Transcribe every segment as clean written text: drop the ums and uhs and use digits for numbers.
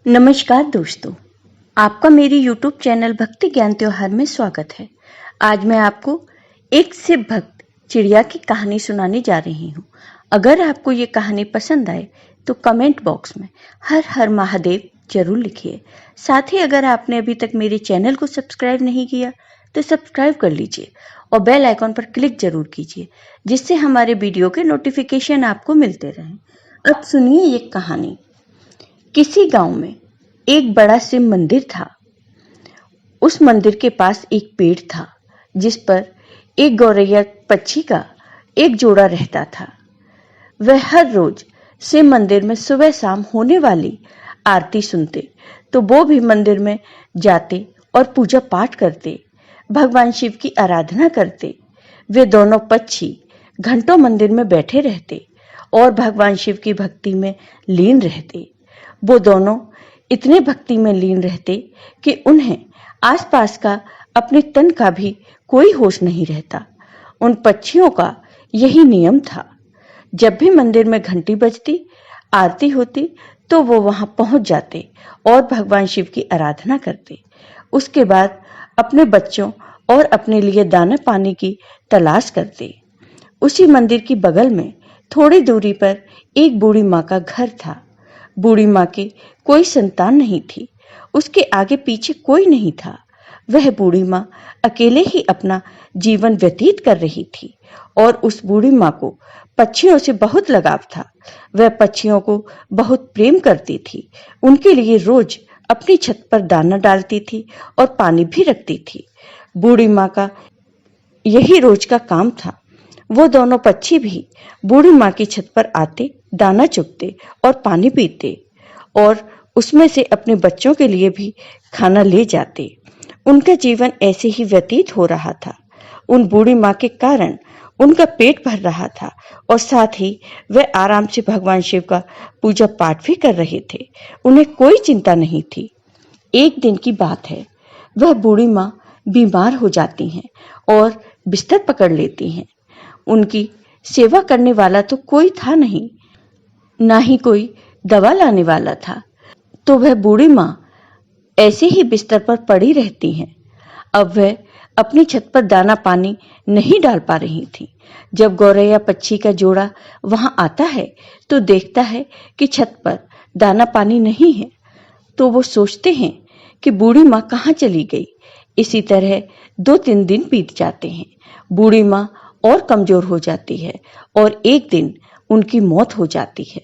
नमस्कार दोस्तों, आपका मेरे YouTube चैनल भक्ति ज्ञान त्योहार में स्वागत है। आज मैं आपको एक शिव भक्त चिड़िया की कहानी सुनाने जा रही हूँ। अगर आपको ये कहानी पसंद आए तो कमेंट बॉक्स में हर हर महादेव जरूर लिखिए। साथ ही अगर आपने अभी तक मेरे चैनल को सब्सक्राइब नहीं किया तो सब्सक्राइब कर लीजिए और बेल आइकॉन पर क्लिक जरूर कीजिए, जिससे हमारे वीडियो के नोटिफिकेशन आपको मिलते रहें। अब सुनिए ये कहानी। किसी गांव में एक बड़ा शिव मंदिर था। उस मंदिर के पास एक पेड़ था जिस पर एक गौरैया पक्षी का एक जोड़ा रहता था। वह हर रोज शिव मंदिर में सुबह शाम होने वाली आरती सुनते तो वो भी मंदिर में जाते और पूजा पाठ करते, भगवान शिव की आराधना करते। वे दोनों पक्षी घंटों मंदिर में बैठे रहते और भगवान शिव की भक्ति में लीन रहते। वो दोनों इतने भक्ति में लीन रहते कि उन्हें आसपास का अपने तन का भी कोई होश नहीं रहता। उन पक्षियों का यही नियम था। जब भी मंदिर में घंटी बजती, आरती होती तो वो वहां पहुंच जाते और भगवान शिव की आराधना करते। उसके बाद अपने बच्चों और अपने लिए दाना पानी की तलाश करते। उसी मंदिर की बगल में थोड़ी दूरी पर एक बूढ़ी माँ का घर था। बूढ़ी माँ की कोई संतान नहीं थी। उसके आगे पीछे कोई नहीं था। वह बूढ़ी माँ अकेले ही अपना जीवन व्यतीत कर रही थी और उस बूढ़ी माँ को पक्षियों से बहुत लगाव था। वह पक्षियों को बहुत प्रेम करती थी। उनके लिए रोज अपनी छत पर दाना डालती थी और पानी भी रखती थी। बूढ़ी माँ का यही रोज का काम था। वो दोनों पक्षी भी बूढ़ी माँ की छत पर आते, दाना चुगते और पानी पीते और उसमें से अपने बच्चों के लिए भी खाना ले जाते। उनका जीवन ऐसे ही व्यतीत हो रहा था। उन बूढ़ी माँ के कारण उनका पेट भर रहा था और साथ ही वह आराम से भगवान शिव का पूजा पाठ भी कर रहे थे। उन्हें कोई चिंता नहीं थी। एक दिन की बात है, वह बूढ़ी माँ बीमार हो जाती हैं और बिस्तर पकड़ लेती हैं। उनकी सेवा करने वाला तो कोई था नहीं, ना ही कोई दवा लाने वाला था। तो वह बूढ़ी माँ ऐसे ही बिस्तर पर पड़ी रहती हैं। अब वह अपनी छत पर दाना पानी नहीं डाल पा रही थी। जब गौरैया पक्षी का जोड़ा वहां आता है तो देखता है कि छत पर दाना पानी नहीं है। तो वो सोचते हैं कि बूढ़ी माँ कहाँ चली गई। इसी तरह 2-3 दिन बीत जाते हैं। बूढ़ी माँ और कमजोर हो जाती है और एक दिन उनकी मौत हो जाती है।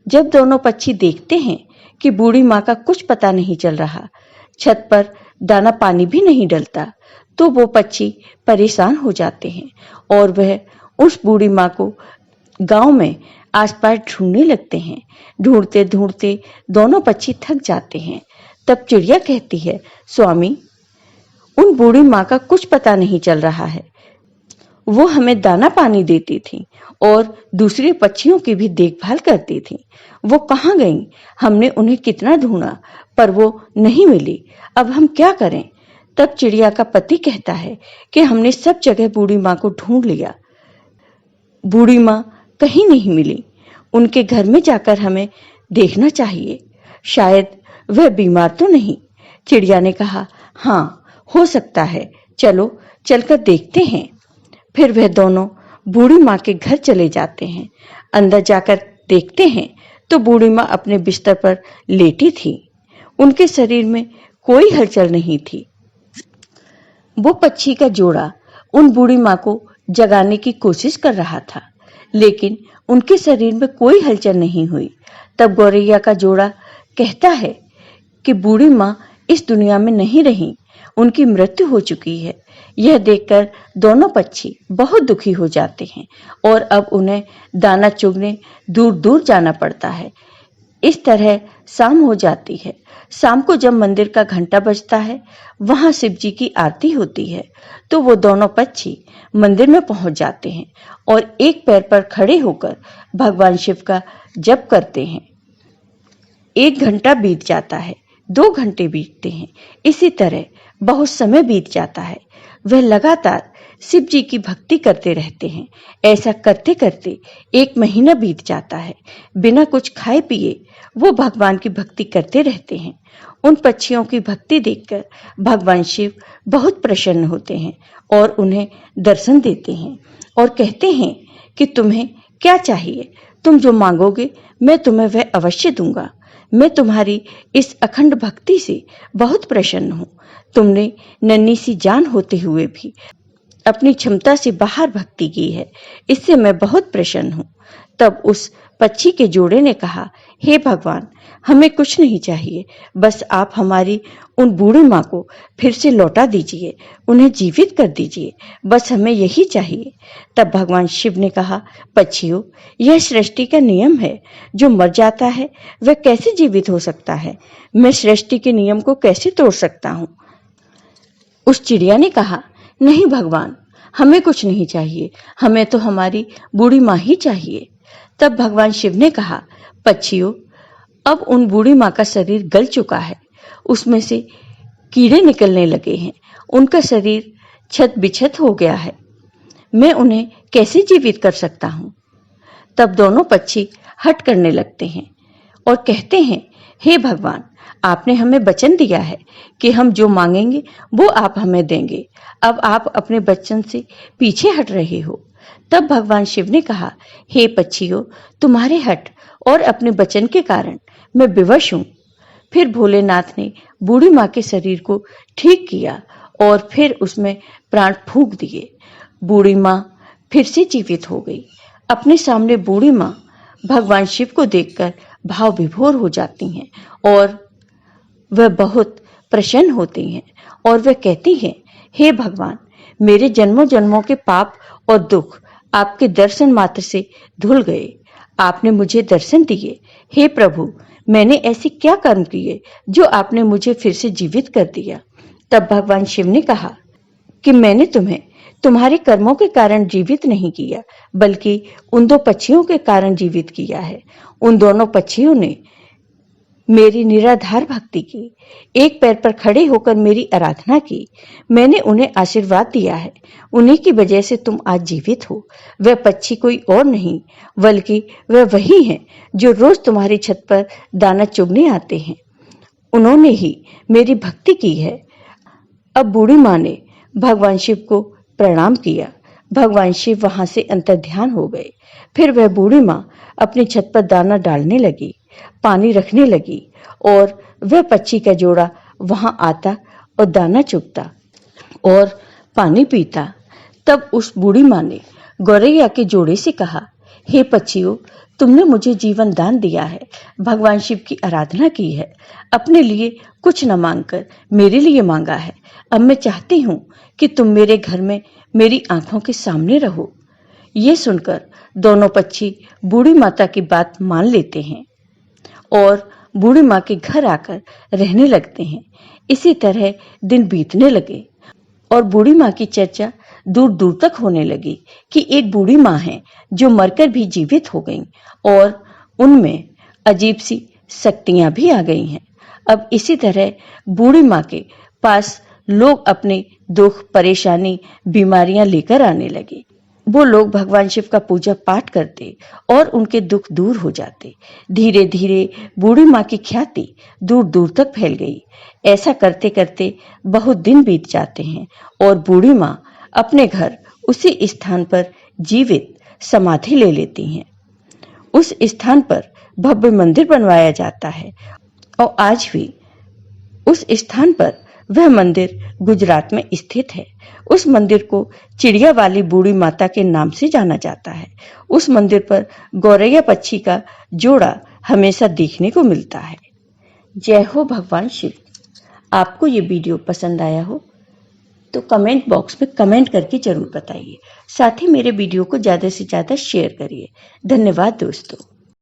जब दोनों पक्षी देखते हैं कि बूढ़ी माँ का कुछ पता नहीं चल रहा, छत पर दाना पानी भी नहीं डलता, तो वो पक्षी परेशान हो जाते हैं और वह उस बूढ़ी माँ को गांव में आसपास ढूंढने लगते हैं। ढूंढते ढूंढते दोनों पक्षी थक जाते हैं। तब चिड़िया कहती है, स्वामी, उन बूढ़ी माँ का कुछ पता नहीं चल रहा है। वो हमें दाना पानी देती थी और दूसरे पक्षियों की भी देखभाल करती थी। वो कहाँ गईं? हमने उन्हें कितना ढूंढा पर वो नहीं मिली। अब हम क्या करें? तब चिड़िया का पति कहता है कि हमने सब जगह बूढ़ी माँ को ढूंढ लिया, बूढ़ी माँ कहीं नहीं मिली। उनके घर में जाकर हमें देखना चाहिए, शायद वह बीमार तो नहीं। चिड़िया ने कहा, हाँ, हो सकता है, चलो चलकर देखते हैं। फिर वह दोनों बूढ़ी माँ के घर चले जाते हैं। अंदर जाकर देखते हैं तो बूढ़ी माँ अपने बिस्तर पर लेटी थी। उनके शरीर में कोई हलचल नहीं थी। वो पक्षी का जोड़ा उन बूढ़ी माँ को जगाने की कोशिश कर रहा था, लेकिन उनके शरीर में कोई हलचल नहीं हुई। तब गौरैया का जोड़ा कहता है कि बूढ़ी माँ इस दुनिया में नहीं रही, उनकी मृत्यु हो चुकी है। यह देखकर दोनों पक्षी बहुत दुखी हो जाते हैं और अब उन्हें दाना चुगने दूर दूर जाना पड़ता है। इस तरह शाम हो जाती है। शाम को जब मंदिर का घंटा बजता है, वहां शिव जी की आरती होती है, तो वो दोनों पक्षी मंदिर में पहुंच जाते हैं और एक पैर पर खड़े होकर भगवान शिव का जप करते हैं। 1 घंटा बीत जाता है, 2 घंटे बीतते हैं। इसी तरह बहुत समय बीत जाता है। वह लगातार शिव जी की भक्ति करते रहते हैं। ऐसा करते करते 1 महीना बीत जाता है। बिना कुछ खाए पिए वो भगवान की भक्ति करते रहते हैं। उन पक्षियों की भक्ति देखकर भगवान शिव बहुत प्रसन्न होते हैं और उन्हें दर्शन देते हैं और कहते हैं कि तुम्हें क्या चाहिए, तुम जो मांगोगे मैं तुम्हें वह अवश्य दूंगा। मैं तुम्हारी इस अखंड भक्ति से बहुत प्रसन्न हूँ। तुमने नन्ही सी जान होते हुए भी अपनी क्षमता से बाहर भक्ति की है, इससे मैं बहुत प्रसन्न हूँ। तब उस पक्षी के जोड़े ने कहा, हे भगवान, हमें कुछ नहीं चाहिए, बस आप हमारी उन बूढ़ी माँ को फिर से लौटा दीजिए, उन्हें जीवित कर दीजिए, बस हमें यही चाहिए। तब भगवान शिव ने कहा, पक्षियों, यह सृष्टि का नियम है, जो मर जाता है वह कैसे जीवित हो सकता है? मैं सृष्टि के नियम को कैसे तोड़ सकता हूँ? उस चिड़िया ने कहा, नहीं भगवान, हमें कुछ नहीं चाहिए, हमें तो हमारी बूढ़ी माँ ही चाहिए। तब भगवान शिव ने कहा, पक्षियों, अब उन बूढ़ी माँ का शरीर गल चुका है, उसमें से कीड़े निकलने लगे हैं, उनका शरीर छत बिछत हो गया है, मैं उन्हें कैसे जीवित कर सकता हूँ? तब दोनों पक्षी हट करने लगते हैं और कहते हैं, हे भगवान, आपने हमें वचन दिया है कि हम जो मांगेंगे वो आप हमें देंगे। अब आप अपने वचन से पीछे हट रहे हो। तब भगवान शिव ने कहा, हे पक्षियों, तुम्हारे हट और अपने वचन के कारण मैं विवश हूँ। फिर भोलेनाथ ने बूढ़ी माँ के शरीर को ठीक किया और फिर उसमें प्राण फूंक दिए। बूढ़ी माँ फिर से जीवित हो गई। अपने सामने बूढ़ी माँ भगवान शिव को देखकर भाव विभोर हो जाती हैं और वह बहुत प्रसन्न होती हैं और वह कहती हैं, हे भगवान, मेरे जन्मों जन्मों के पाप और दुख आपके दर्शन मात्र से धुल गए। आपने मुझे दर्शन दिए। हे प्रभु, मैंने ऐसे क्या कर्म किए जो आपने मुझे फिर से जीवित कर दिया? तब भगवान शिव ने कहा कि मैंने तुम्हें तुम्हारे कर्मों के कारण जीवित नहीं किया, बल्कि उन 2 पक्षियों के कारण जीवित किया है। उन दोनों पक्षियों ने मेरी निराधार भक्ति की, एक पैर पर खड़े होकर मेरी आराधना की। मैंने उन्हें आशीर्वाद दिया है, उन्हीं की वजह से तुम आज जीवित हो। वह पक्षी कोई और नहीं, बल्कि वह वही हैं जो रोज तुम्हारी छत पर दाना चुगने आते हैं। उन्होंने ही मेरी भक्ति की है। अब बूढ़ी माँ ने भगवान शिव को प्रणाम किया। भगवान शिव वहां से अंतर्ध्यान हो गए। फिर वह बूढ़ी माँ अपनी छत पर दाना डालने लगी, पानी रखने लगी और वह पक्षी का जोड़ा वहां आता और दाना चुगता और पानी पीता। तब उस बूढ़ी माँ ने गौरैया के जोड़े से कहा, हे पक्षियों, तुमने मुझे जीवन दान दिया है, भगवान शिव की आराधना की है, अपने लिए कुछ न मांगकर मेरे लिए मांगा है। अब मैं चाहती हूँ कि तुम मेरे घर में मेरी आंखों के सामने रहो। ये सुनकर दोनों पक्षी बूढ़ी माता की बात मान लेते हैं और बूढ़ी माँ के घर आकर रहने लगते हैं। इसी तरह दिन बीतने लगे और बूढ़ी माँ की चर्चा दूर दूर तक होने लगी कि एक बूढ़ी माँ है जो मरकर भी जीवित हो गई और उनमें अजीब सी शक्तियां भी आ गई हैं। अब इसी तरह बूढ़ी माँ के पास लोग अपने दुख, परेशानी, बीमारियां लेकर आने लगे। वो लोग भगवान शिव का पूजा पाठ करते और उनके दुख दूर हो जाते। धीरे धीरे बूढ़ी माँ की ख्याति दूर दूर तक फैल गई। ऐसा करते करते बहुत दिन बीत जाते हैं और बूढ़ी माँ अपने घर उसी स्थान पर जीवित समाधि ले लेती हैं। उस स्थान पर भव्य मंदिर बनवाया जाता है और आज भी उस स्थान पर वह मंदिर गुजरात में स्थित है। उस मंदिर को चिड़िया वाली बूढ़ी माता के नाम से जाना जाता है। उस मंदिर पर गौरैया पक्षी का जोड़ा हमेशा देखने को मिलता है। जय हो भगवान शिव। आपको ये वीडियो पसंद आया हो तो कमेंट बॉक्स में कमेंट करके जरूर बताइए। साथ ही मेरे वीडियो को ज्यादा से ज्यादा शेयर करिए। धन्यवाद दोस्तों।